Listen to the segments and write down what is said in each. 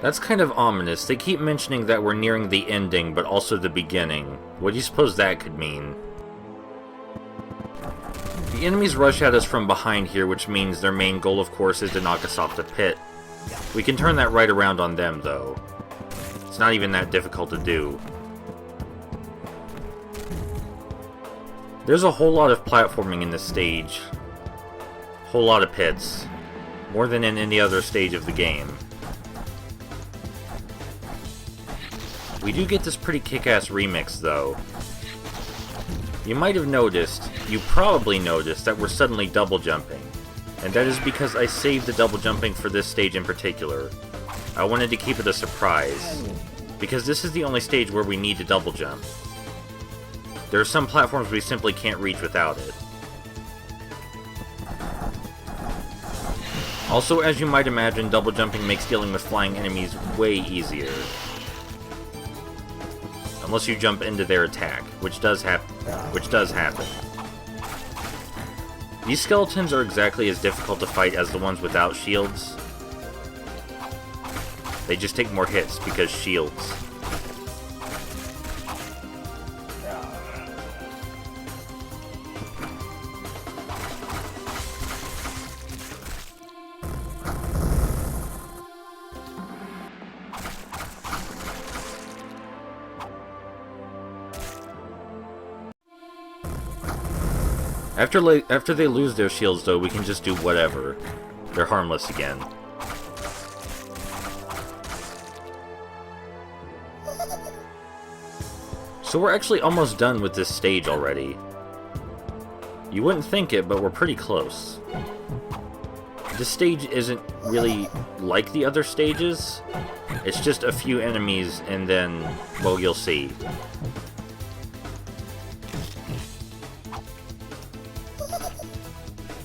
That's kind of ominous. They keep mentioning that we're nearing the ending, but also the beginning. What do you suppose that could mean? The enemies rush at us from behind here, which means their main goal, of course, is to knock us off the pit. We can turn that right around on them, though. It's not even that difficult to do. There's a whole lot of platforming in this stage. Whole lot of pits. More than in any other stage of the game. We do get this pretty kick-ass remix, though. You might have noticed, you probably noticed, that we're suddenly double jumping. And that is because I saved the double jumping for this stage in particular. I wanted to keep it a surprise. Because this is the only stage where we need to double jump. There are some platforms we simply can't reach without it. Also, as you might imagine, double jumping makes dealing with flying enemies way easier. Unless you jump into their attack, which does happen. These skeletons are exactly as difficult to fight as the ones without shields. They just take more hits because shields. After they lose their shields, though, we can just do whatever. They're harmless again. So we're actually almost done with this stage already. You wouldn't think it, but we're pretty close. This stage isn't really like the other stages. It's just a few enemies, and then, well, you'll see.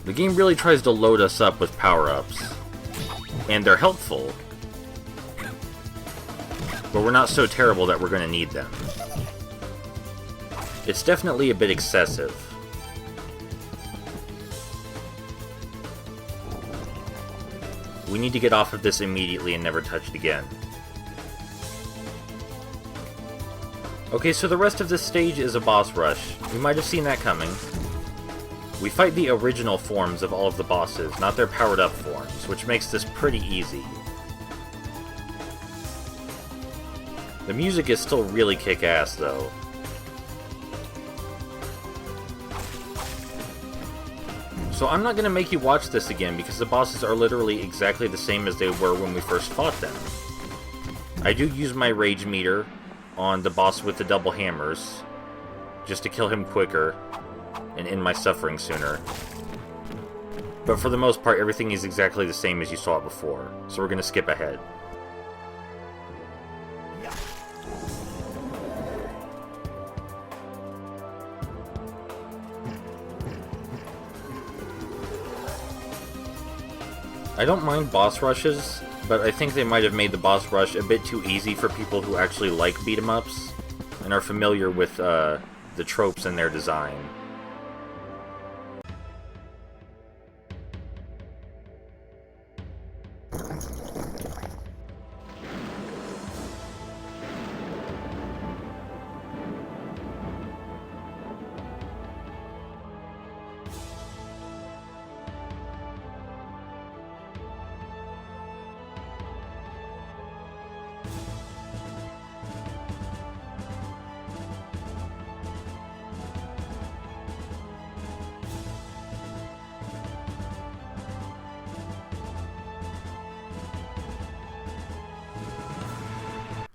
The game really tries to load us up with power-ups. And they're helpful. But we're not so terrible that we're going to need them. It's definitely a bit excessive. We need to get off of this immediately and never touch it again. Okay, so the rest of this stage is a boss rush. You might have seen that coming. We fight the original forms of all of the bosses, not their powered-up forms, which makes this pretty easy. The music is still really kick-ass, though. So I'm not going to make you watch this again, because the bosses are literally exactly the same as they were when we first fought them. I do use my rage meter on the boss with the double hammers, just to kill him quicker, and end my suffering sooner. But for the most part, everything is exactly the same as you saw it before, so we're going to skip ahead. I don't mind boss rushes, but I think they might have made the boss rush a bit too easy for people who actually like beat-em-ups, and are familiar with the tropes in their design.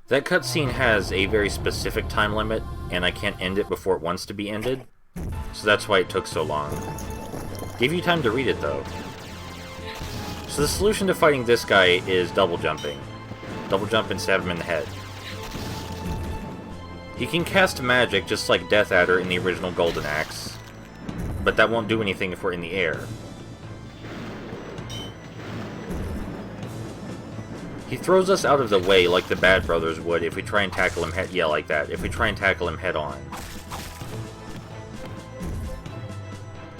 That cutscene has a very specific time limit, and I can't end it before it wants to be ended, so that's why it took so long. Gave you time to read it, though. So the solution to fighting this guy is double jumping. Double jump and stab him in the head. He can cast magic just like Death Adder in the original Golden Axe, but that won't do anything if we're in the air. He throws us out of the way like the Bad Brothers would if we try and tackle him if we try and tackle him head on.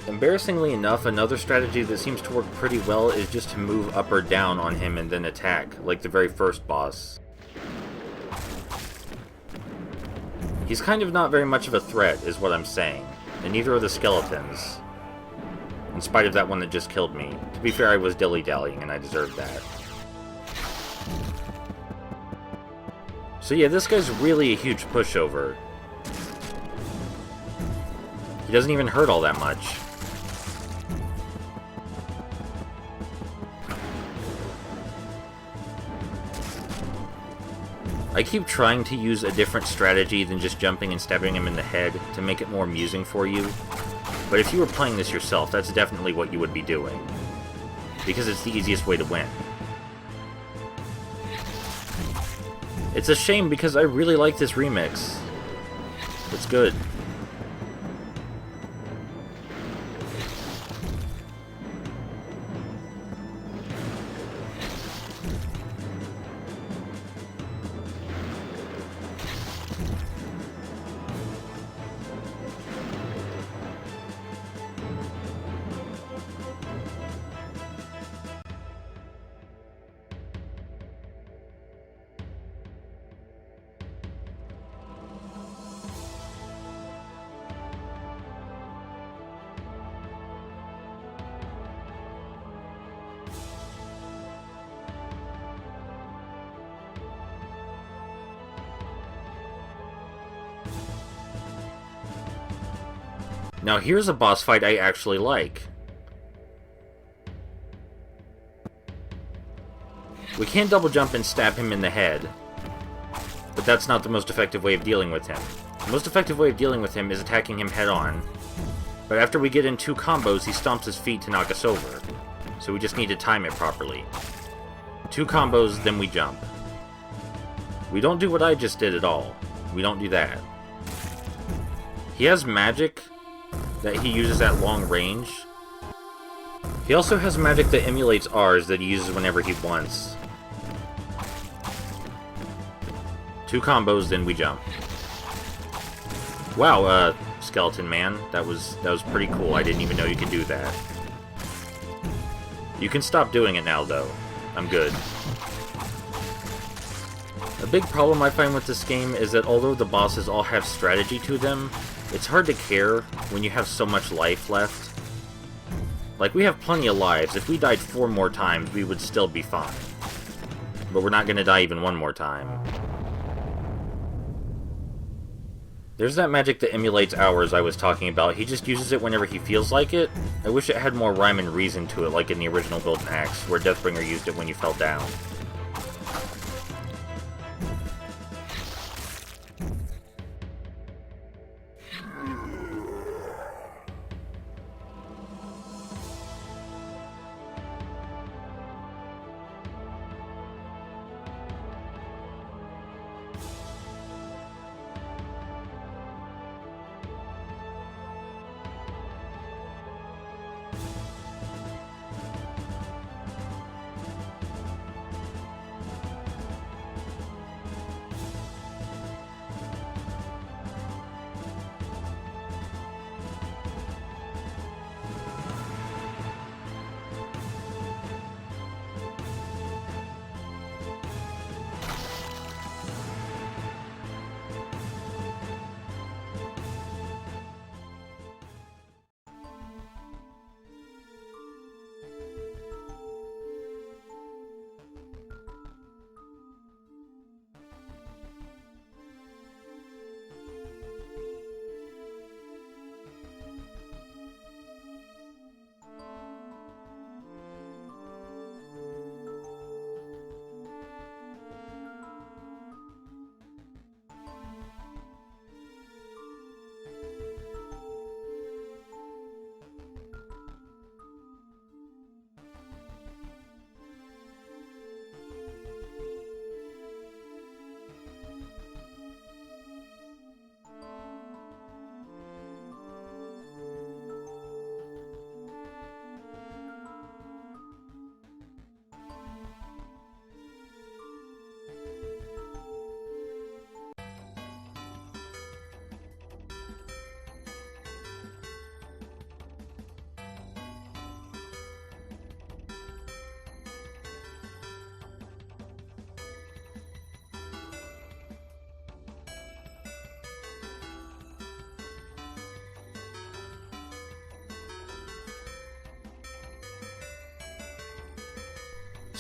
Embarrassingly enough, another strategy that seems to work pretty well is just to move up or down on him and then attack, like the very first boss. He's kind of not very much of a threat, is what I'm saying, and neither are the skeletons. In spite of that one that just killed me. To be fair, I was dilly-dallying, and I deserved that. So yeah, this guy's really a huge pushover. He doesn't even hurt all that much. I keep trying to use a different strategy than just jumping and stabbing him in the head to make it more amusing for you. But if you were playing this yourself, that's definitely what you would be doing. Because it's the easiest way to win. It's a shame because I really like this remix. It's good. Now here's a boss fight I actually like. We can double jump and stab him in the head, but that's not the most effective way of dealing with him. The most effective way of dealing with him is attacking him head on, but after we get in 2 combos, he stomps his feet to knock us over. So we just need to time it properly. 2 combos, then we jump. We don't do what I just did at all. We don't do that. He has magic that he uses at long range. He also has magic that emulates ours that he uses whenever he wants. 2 combos, then we jump. Wow, Skeleton Man, that was pretty cool. I didn't even know you could do that. You can stop doing it now, though. I'm good. A big problem I find with this game is that although the bosses all have strategy to them, it's hard to care when you have so much life left. Like, we have plenty of lives. If we died 4 more times, we would still be fine. But we're not gonna die even 1 more time. There's that magic that emulates ours I was talking about. He just uses it whenever he feels like it. I wish it had more rhyme and reason to it, like in the original Golden Axe, where Deathbringer used it when you fell down.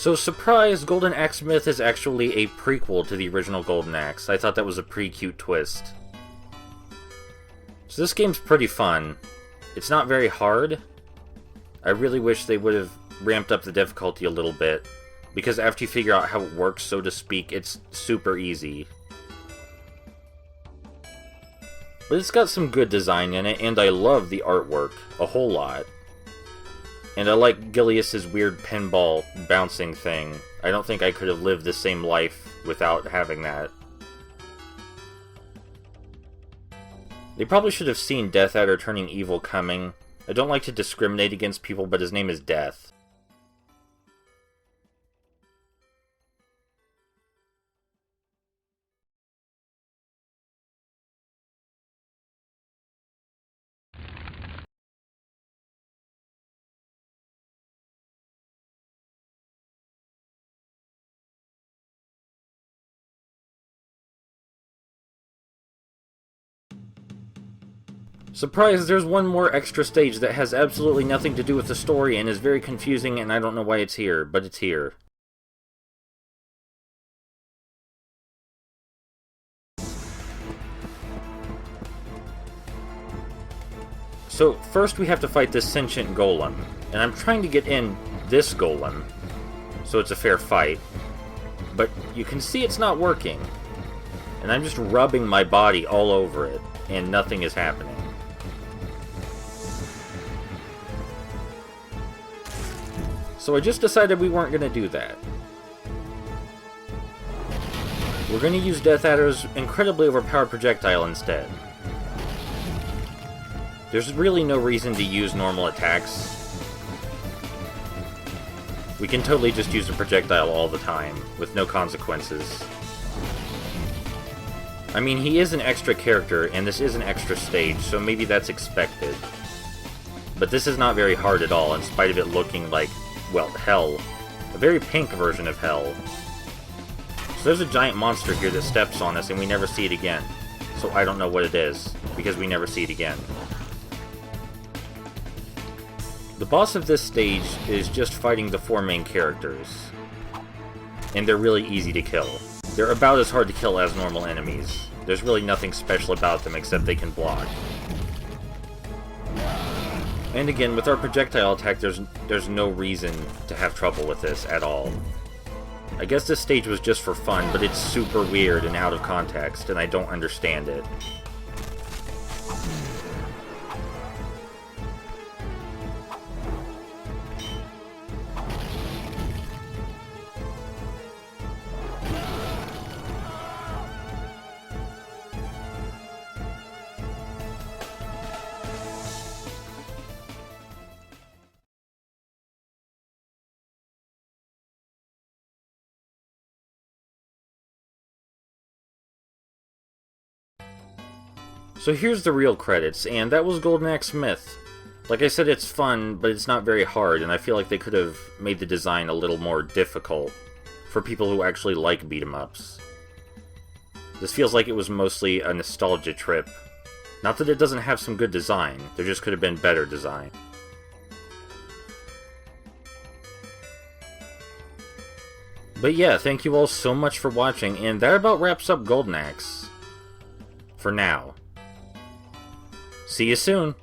So, surprise, Golden Axemyth is actually a prequel to the original Golden Axe. I thought that was a pretty cute twist. So this game's pretty fun. It's not very hard. I really wish they would have ramped up the difficulty a little bit, because after you figure out how it works, so to speak, it's super easy. But it's got some good design in it, and I love the artwork a whole lot. And I like Gilius's weird pinball bouncing thing. I don't think I could have lived the same life without having that. They probably should have seen Death Adder turning evil coming. I don't like to discriminate against people, but his name is Death. Surprise, there's one more extra stage that has absolutely nothing to do with the story and is very confusing, and I don't know why it's here, but it's here. So, first we have to fight this Sentient Golem, and I'm trying to get in this Golem, so it's a fair fight. But you can see it's not working, and I'm just rubbing my body all over it, and nothing is happening. So I just decided we weren't going to do that. We're going to use Death Adder's incredibly overpowered projectile instead. There's really no reason to use normal attacks. We can totally just use a projectile all the time, with no consequences. I mean, he is an extra character, and this is an extra stage, so maybe that's expected. But this is not very hard at all, in spite of it looking like, well, hell. A very pink version of hell. So there's a giant monster here that steps on us, and we never see it again. So I don't know what it is, because we never see it again. The boss of this stage is just fighting the four main characters. And they're really easy to kill. They're about as hard to kill as normal enemies. There's really nothing special about them except they can block. And again, with our projectile attack, there's no reason to have trouble with this at all. I guess this stage was just for fun, but it's super weird and out of context, and I don't understand it. So here's the real credits, and that was Golden Axemyth. Like I said, it's fun, but it's not very hard, and I feel like they could have made the design a little more difficult for people who actually like beat-em-ups. This feels like it was mostly a nostalgia trip. Not that it doesn't have some good design, there just could have been better design. But yeah, thank you all so much for watching, and that about wraps up Golden Axe. For now. See you soon!